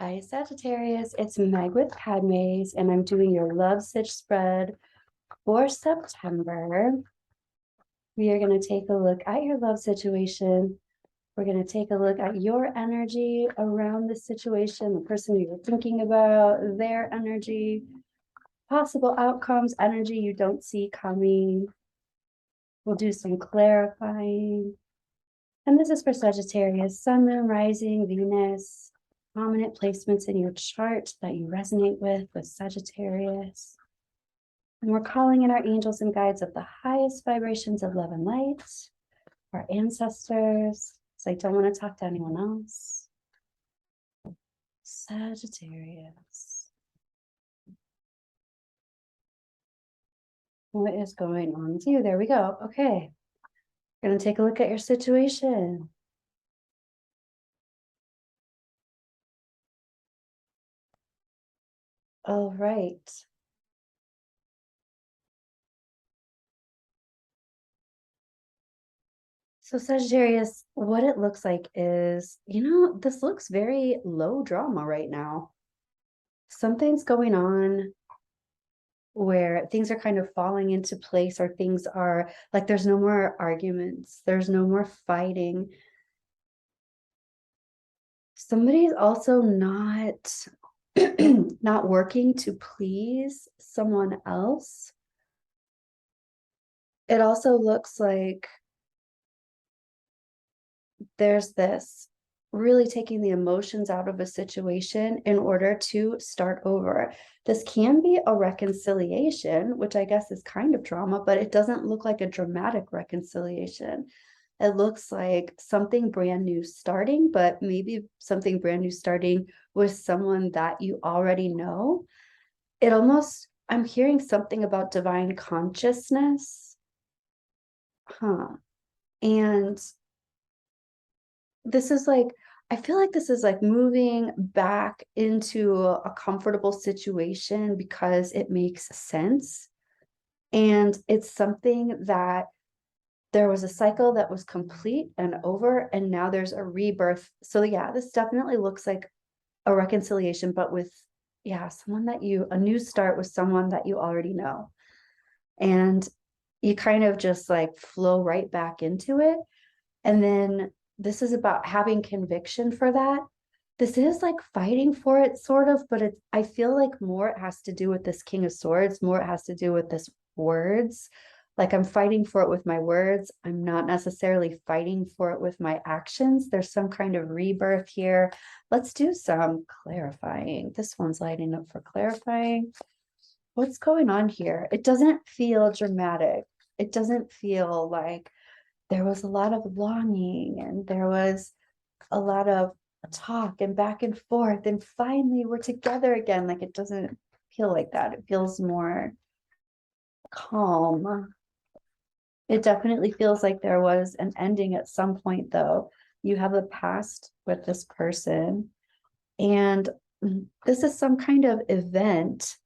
Hi, Sagittarius. It's Meg with Padmes, and I'm doing your love sitch spread for September. We are going to take a look at your love situation. We're going to take a look at your energy around the situation, the person you're thinking about, their energy, possible outcomes, energy you don't see coming. We'll do some clarifying. And this is for Sagittarius, Sun, Moon, Rising, Venus, prominent placements in your chart that you resonate with Sagittarius. And we're calling in our angels and guides of the highest vibrations of love and light, our ancestors. So I don't want to talk to anyone else. Sagittarius. What is going on with you? There we go. Okay. We're going to take a look at your situation. All right. So Sagittarius, what it looks like is, this looks very low drama right now. Something's going on where things are kind of falling into place, or things are like, there's no more arguments, there's no more fighting. Somebody's also not not working to please someone else. It also looks like there's this really taking the emotions out of a situation in order to start over. This can be a reconciliation, which I guess is kind of drama, but it doesn't look like a dramatic reconciliation. It looks like something brand new starting, but maybe something brand new starting with someone that you already know. It almost, I'm hearing something about divine consciousness. And this is like, I feel like this is like moving back into a comfortable situation because it makes sense. And it's something that there was a cycle that was complete and over, and now there's a rebirth. So yeah, this definitely looks like a reconciliation, but with, someone that a new start with someone that you already know. And you kind of just like flow right back into it. And then this is about having conviction for that. This is like fighting for it, sort of, but I feel like more it has to do with this King of Swords, more it has to do with this words. Like, I'm fighting for it with my words. I'm not necessarily fighting for it with my actions. There's some kind of rebirth here. Let's do some clarifying. This one's lighting up for clarifying. What's going on here? It doesn't feel dramatic. It doesn't feel like there was a lot of longing and there was a lot of talk and back and forth, and finally we're together again. Like, it doesn't feel like that. It feels more calm. It definitely feels like there was an ending at some point, though. You have a past with this person, and this is some kind of event,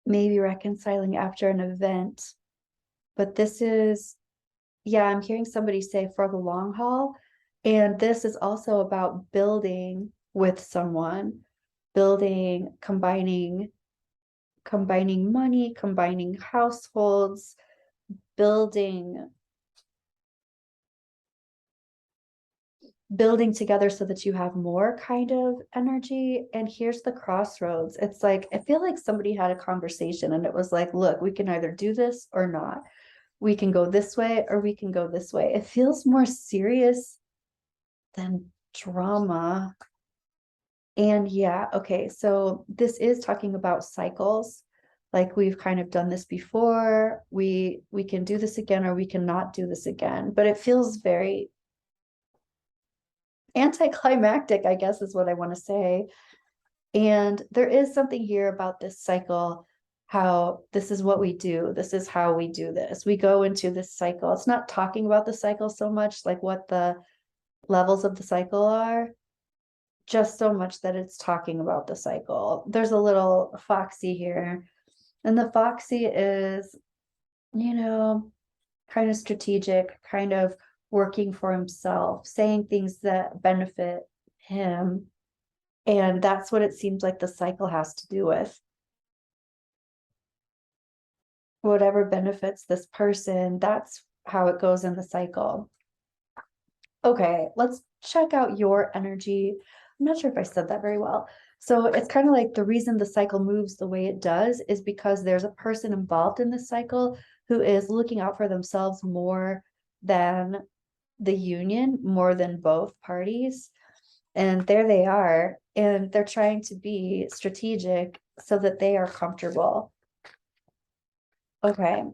maybe reconciling after an event. But this is, I'm hearing somebody say for the long haul. And this is also about building with someone, building, combining money, combining households, building together so that you have more kind of energy. And here's the crossroads. It's like, I feel like somebody had a conversation and it was like, look, we can either do this or not. We can go this way or we can go this way. It feels more serious than drama. And okay, so this is talking about cycles. Like, we've kind of done this before. We can do this again, or we cannot do this again. But it feels very anticlimactic, I guess is what I want to say. And there is something here about this cycle, how this is what we do. This is how we do this. We go into this cycle. It's not talking about the cycle so much, like what the levels of the cycle are, just so much that it's talking about the cycle. There's a little foxy here, and the foxy is, kind of strategic, kind of working for himself, saying things that benefit him. And that's what it seems like the cycle has to do with. Whatever benefits this person, that's how it goes in the cycle. Okay, let's check out your energy. I'm not sure if I said that very well. So it's kind of like the reason the cycle moves the way it does is because there's a person involved in this cycle who is looking out for themselves more than the union, more than both parties. And there they are, and they're trying to be strategic so that they are comfortable. Okay,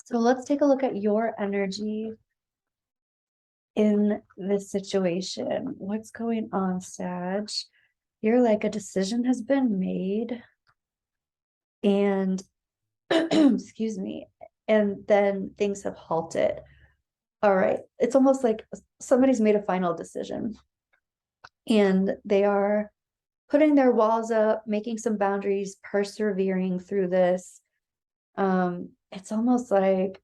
so let's take a look at your energy in this situation. What's going on, Sag? You're like, a decision has been made, and excuse me, and then things have halted. All right, it's almost like somebody's made a final decision and they are putting their walls up, making some boundaries, persevering through this. It's almost like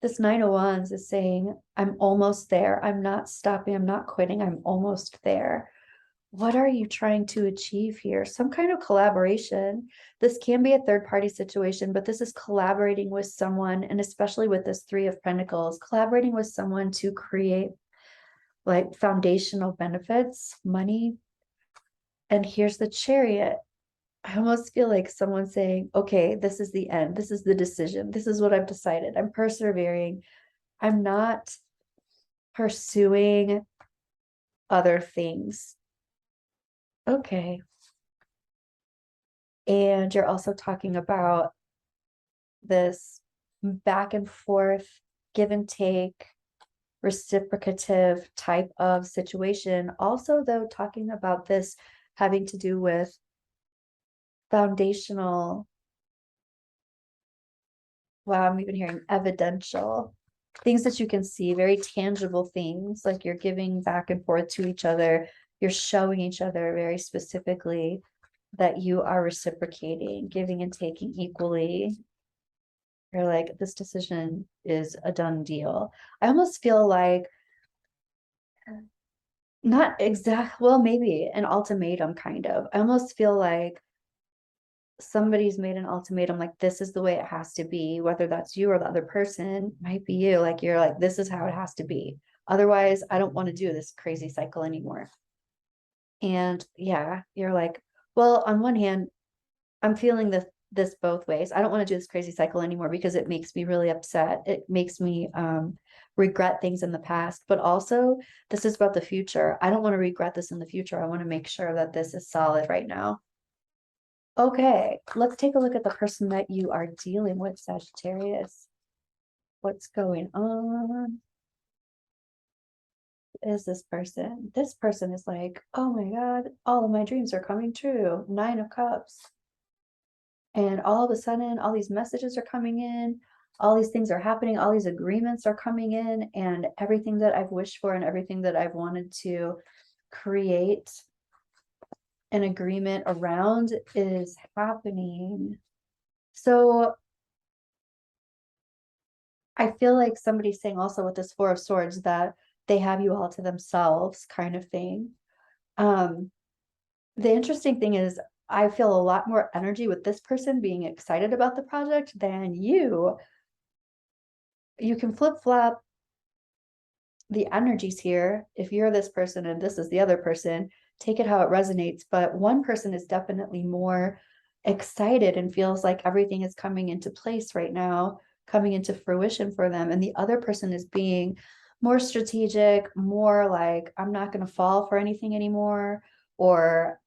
this Nine of Wands is saying, I'm almost there. I'm not stopping. I'm not quitting. I'm almost there. What are you trying to achieve here? Some kind of collaboration. This can be a third party situation, but this is collaborating with someone, and especially with this Three of Pentacles, collaborating with someone to create like foundational benefits, money. And here's the Chariot. I almost feel like someone saying, okay, this is the end. This is the decision. This is what I've decided. I'm persevering. I'm not pursuing other things. Okay. And you're also talking about this back and forth, give and take, reciprocative type of situation. Also, though, talking about this having to do with foundational, wow, I'm even hearing evidential things that you can see, very tangible things, like you're giving back and forth to each other. You're showing each other very specifically that you are reciprocating, giving and taking equally. You're like, this decision is a done deal. I almost feel like not exact, well, maybe an ultimatum kind of. I almost feel like somebody's made an ultimatum, like this is the way it has to be, whether that's you or the other person, might be you. Like you're like, this is how it has to be. Otherwise, I don't want to do this crazy cycle anymore. And yeah, you're like, well, on one hand, I'm feeling this both ways. I don't want to do this crazy cycle anymore because it makes me really upset. It makes me regret things in the past, but also this is about the future. I don't want to regret this in the future. I want to make sure that this is solid right now. Okay, let's take a look at the person that you are dealing with, Sagittarius. What's going on? Is this person? This person is like, oh my God, all of my dreams are coming true. Nine of Cups. And all of a sudden, all these messages are coming in, all these things are happening, all these agreements are coming in, and everything that I've wished for and everything that I've wanted to create an agreement around is happening. So I feel like somebody's saying also with this Four of Swords that they have you all to themselves, kind of thing. The interesting thing is I feel a lot more energy with this person being excited about the project than you. You can flip-flop the energies here. If you're this person and this is the other person, take it how it resonates. But one person is definitely more excited and feels like everything is coming into place right now, coming into fruition for them. And the other person is being more strategic, more like, I'm not going to fall for anything anymore, or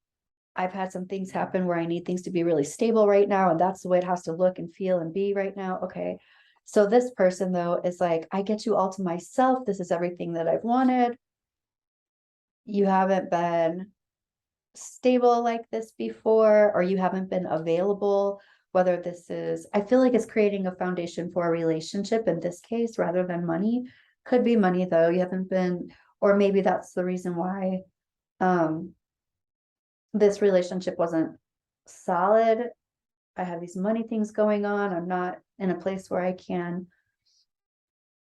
I've had some things happen where I need things to be really stable right now, and that's the way it has to look and feel and be right now. Okay. So this person though is like, I get you all to myself. This is everything that I've wanted. You haven't been stable like this before, or you haven't been available. Whether this is, I feel like it's creating a foundation for a relationship in this case rather than money. Could be money though. You haven't been, or maybe that's the reason why this relationship wasn't solid. I have these money things going on. I'm not in a place where I can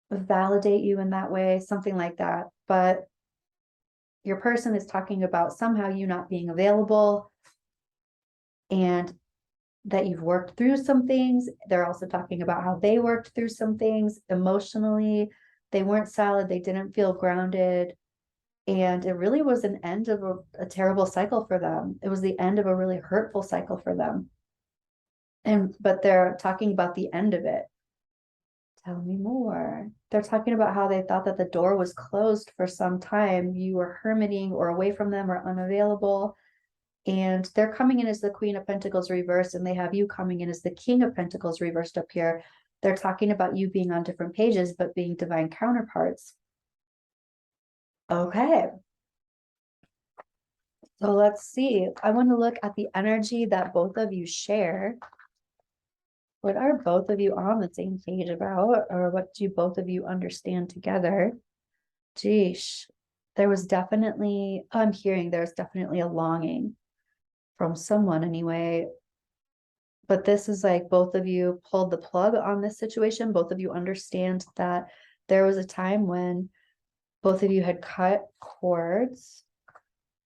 validate you in that way, something like that. But your person is talking about somehow you not being available and that you've worked through some things. They're also talking about how they worked through some things emotionally. They weren't solid, they didn't feel grounded. And it really was an end of a terrible cycle for them. It was the end of a really hurtful cycle for them. But they're talking about the end of it. Tell me more. They're talking about how they thought that the door was closed for some time. You were hermiting or away from them or unavailable. And they're coming in as the Queen of Pentacles reversed, and they have you coming in as the King of Pentacles reversed up here. They're talking about you being on different pages, but being divine counterparts. Okay. So let's see. I want to look at the energy that both of you share. What are both of you on the same page about? Or what do both of you understand together? Geesh. There was definitely, I'm hearing there's definitely a longing from someone anyway. But this is like both of you pulled the plug on this situation. Both of you understand that there was a time when both of you had cut cords,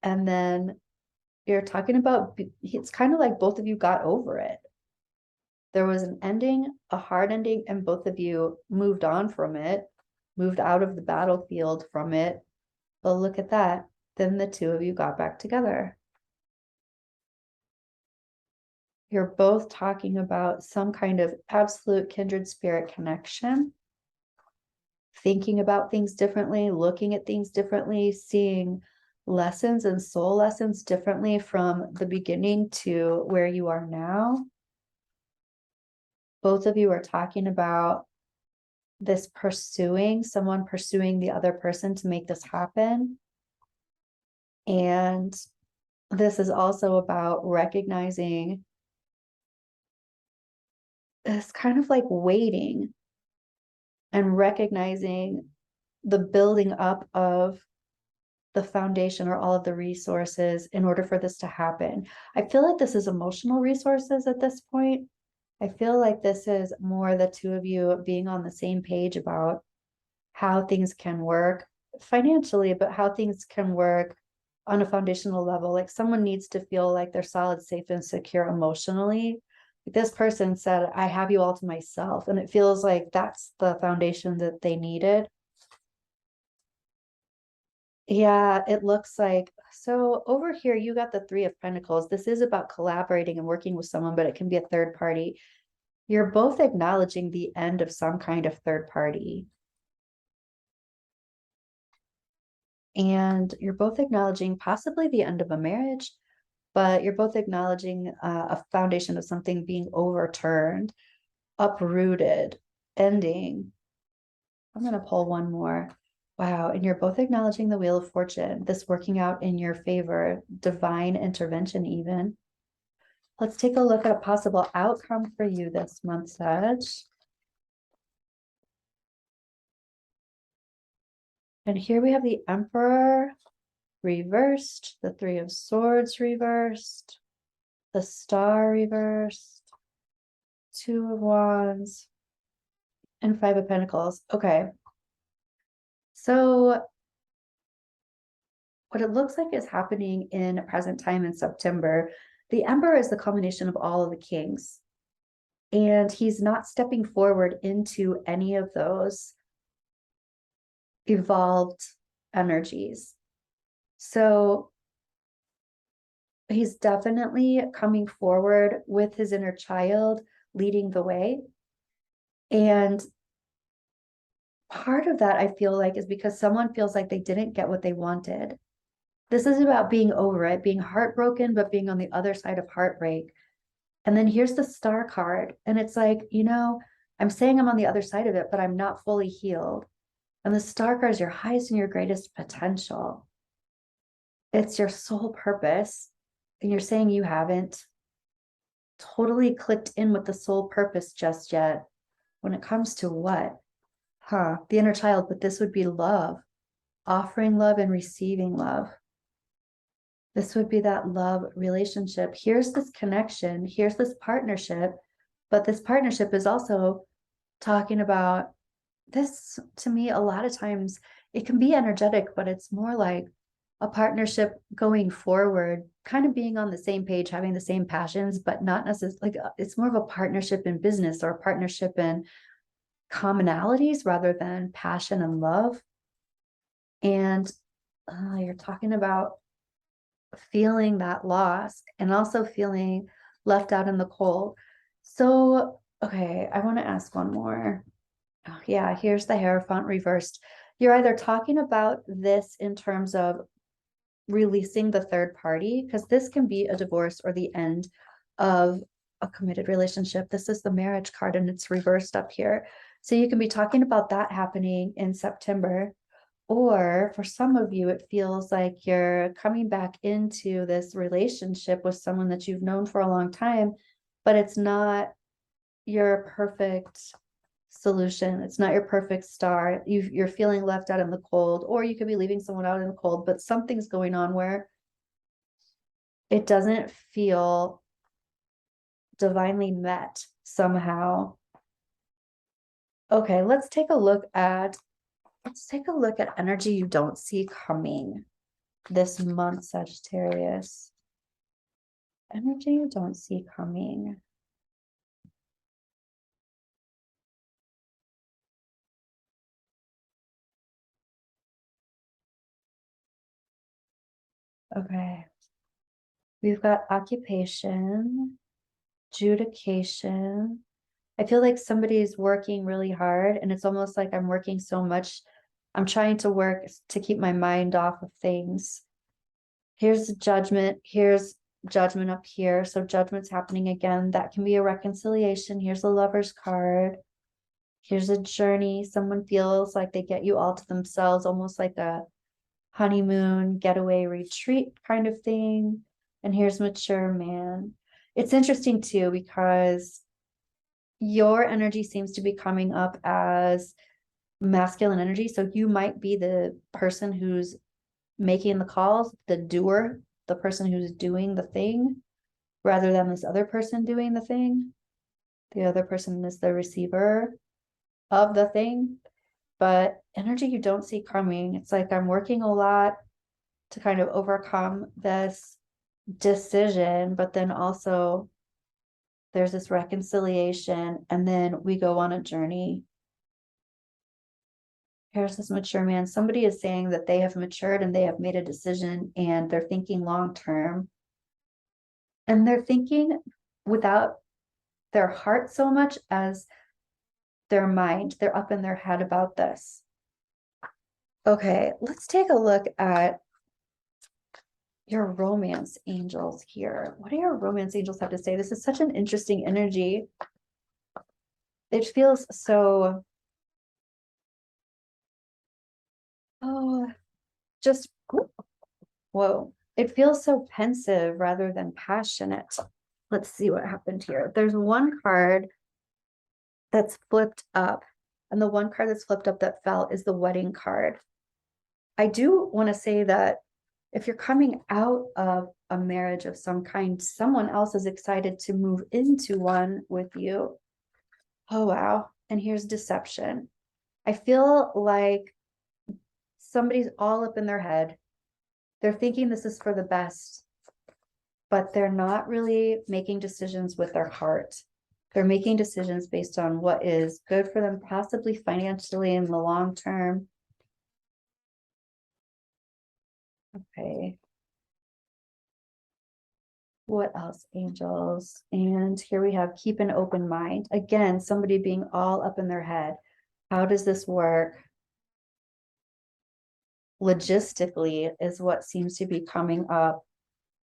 and then you're talking about, it's kind of like both of you got over it. There was an ending, a hard ending, and both of you moved on from it, moved out of the battlefield from it. But look at that. Then the two of you got back together. You're both talking about some kind of absolute kindred spirit connection, thinking about things differently, looking at things differently, seeing lessons and soul lessons differently from the beginning to where you are now. Both of you are talking about this someone pursuing the other person to make this happen. And this is also about recognizing, it's kind of like waiting and recognizing the building up of the foundation or all of the resources in order for this to happen. I feel like this is emotional resources at this point. I feel like this is more the two of you being on the same page about how things can work financially, but how things can work on a foundational level. Like someone needs to feel like they're solid, safe, and secure emotionally. This person said, I have you all to myself. And it feels like that's the foundation that they needed. Yeah, it looks like, so over here, you got the Three of Pentacles. This is about collaborating and working with someone, but it can be a third party. You're both acknowledging the end of some kind of third party. And you're both acknowledging possibly the end of a marriage, but you're both acknowledging a foundation of something being overturned, uprooted, ending. I'm going to pull one more. Wow. And you're both acknowledging the Wheel of Fortune, this working out in your favor, divine intervention even. Let's take a look at a possible outcome for you this month, Sag. And here we have the Emperor reversed, the Three of Swords reversed, the Star reversed, Two of Wands, and Five of Pentacles. Okay. So what it looks like is happening in present time in September, the Emperor is the culmination of all of the kings. And he's not stepping forward into any of those evolved energies. So he's definitely coming forward with his inner child, leading the way. And part of that, I feel like, is because someone feels like they didn't get what they wanted. This is about being over it, being heartbroken, but being on the other side of heartbreak. And then here's the Star card. And it's like, I'm saying I'm on the other side of it, but I'm not fully healed. And the Star card is your highest and your greatest potential. It's your soul purpose. And you're saying you haven't totally clicked in with the soul purpose just yet. When it comes to what? The inner child, but this would be love, offering love and receiving love. This would be that love relationship. Here's this connection. Here's this partnership. But this partnership is also talking about this, to me, a lot of times it can be energetic, but it's more like a partnership going forward, kind of being on the same page, having the same passions, but not necessarily like it's more of a partnership in business or a partnership in commonalities rather than passion and love. And you're talking about feeling that loss and also feeling left out in the cold. So, okay, I want to ask one more. Oh, yeah, here's the Hierophant reversed. You're either talking about this in terms of releasing the third party, because this can be a divorce or the end of a committed relationship. This is the marriage card and it's reversed up here. So you can be talking about that happening in September. Or for some of you, it feels like you're coming back into this relationship with someone that you've known for a long time, but it's not your perfect solution. It's not your perfect star. You're feeling left out in the cold, or you could be leaving someone out in the cold, but something's going on where it doesn't feel divinely met somehow. Okay, let's take a look at energy you don't see coming this month, Sagittarius. Energy you don't see coming. Okay. We've got occupation, adjudication. I feel like somebody's working really hard and it's almost like I'm working so much. I'm trying to work to keep my mind off of things. Here's judgment. Here's judgment up here. So judgment's happening again. That can be a reconciliation. Here's a lover's card. Here's a journey. Someone feels like they get you all to themselves, almost like a honeymoon, getaway, retreat kind of thing. And here's mature man. It's interesting too, because your energy seems to be coming up as masculine energy. So you might be the person who's making the calls, the doer, the person who's doing the thing, rather than this other person doing the thing. The other person is the receiver of the thing. But energy you don't see coming. It's like I'm working a lot to kind of overcome this decision, but then also there's this reconciliation, and then we go on a journey. Here's this mature man. Somebody is saying that they have matured and they have made a decision and they're thinking long term. And they're thinking without their heart so much as their mind. They're up in their head about this. Okay, let's take a look at your romance angels here. What do your romance angels have to say? This is such an interesting energy. It feels so, oh, just, whoa. It feels so pensive rather than passionate. Let's see what happened here. There's one card that's flipped up, and the one card that's flipped up that fell is the wedding card. I do want to say that if you're coming out of a marriage of some kind, someone else is excited to move into one with you. Oh, wow. And here's deception. I feel like somebody's all up in their head. They're thinking this is for the best, but they're not really making decisions with their heart. They're making decisions based on what is good for them, possibly financially in the long term. Okay. What else, angels? And here we have keep an open mind. Again, somebody being all up in their head. How does this work? Logistically is what seems to be coming up.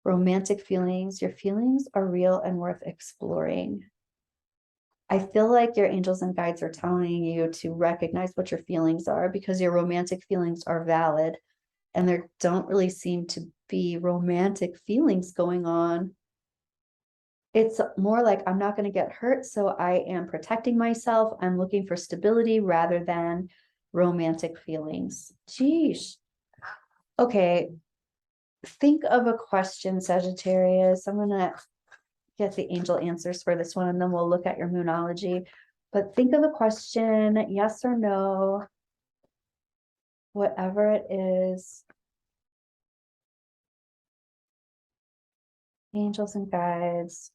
Romantic feelings. Your feelings are real and worth exploring. I feel like your angels and guides are telling you to recognize what your feelings are, because your romantic feelings are valid and there don't really seem to be romantic feelings going on. It's more like I'm not going to get hurt, so I am protecting myself. I'm looking for stability rather than romantic feelings. Geesh. Okay. Think of a question, Sagittarius. I'm going to get the angel answers for this one, and then we'll look at your moonology. But think of a question, yes or no, whatever it is. Angels and guides.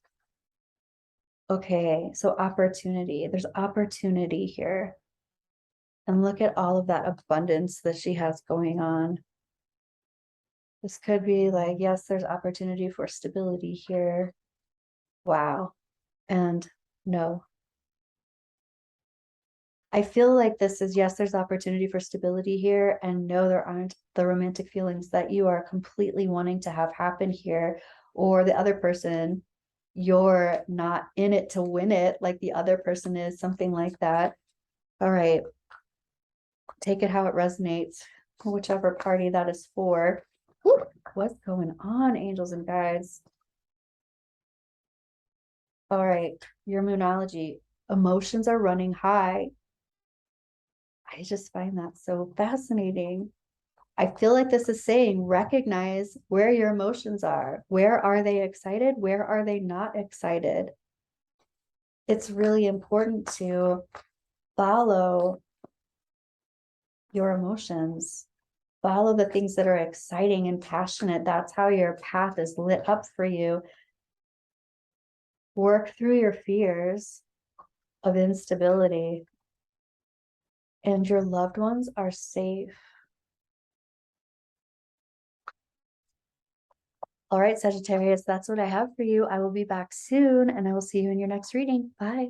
Okay, so opportunity. There's opportunity here. And look at all of that abundance that she has going on. This could be like, yes, there's opportunity for stability here. Wow. And no. I feel like this is, yes, there's opportunity for stability here. And no, there aren't the romantic feelings that you are completely wanting to have happen here. Or the other person, you're not in it to win it like the other person is, something like that. All right. Take it how it resonates, whichever party that is for. Whew, what's going on, angels and guides? All right, your moonology. Emotions are running high. I just find that so fascinating. I feel like this is saying recognize where your emotions are. Where are they excited? Where are they not excited? It's really important to follow your emotions. Follow the things that are exciting and passionate. That's how your path is lit up for you. Work through your fears of instability, and your loved ones are safe. All right, Sagittarius, that's what I have for you. I will be back soon, and I will see you in your next reading. Bye.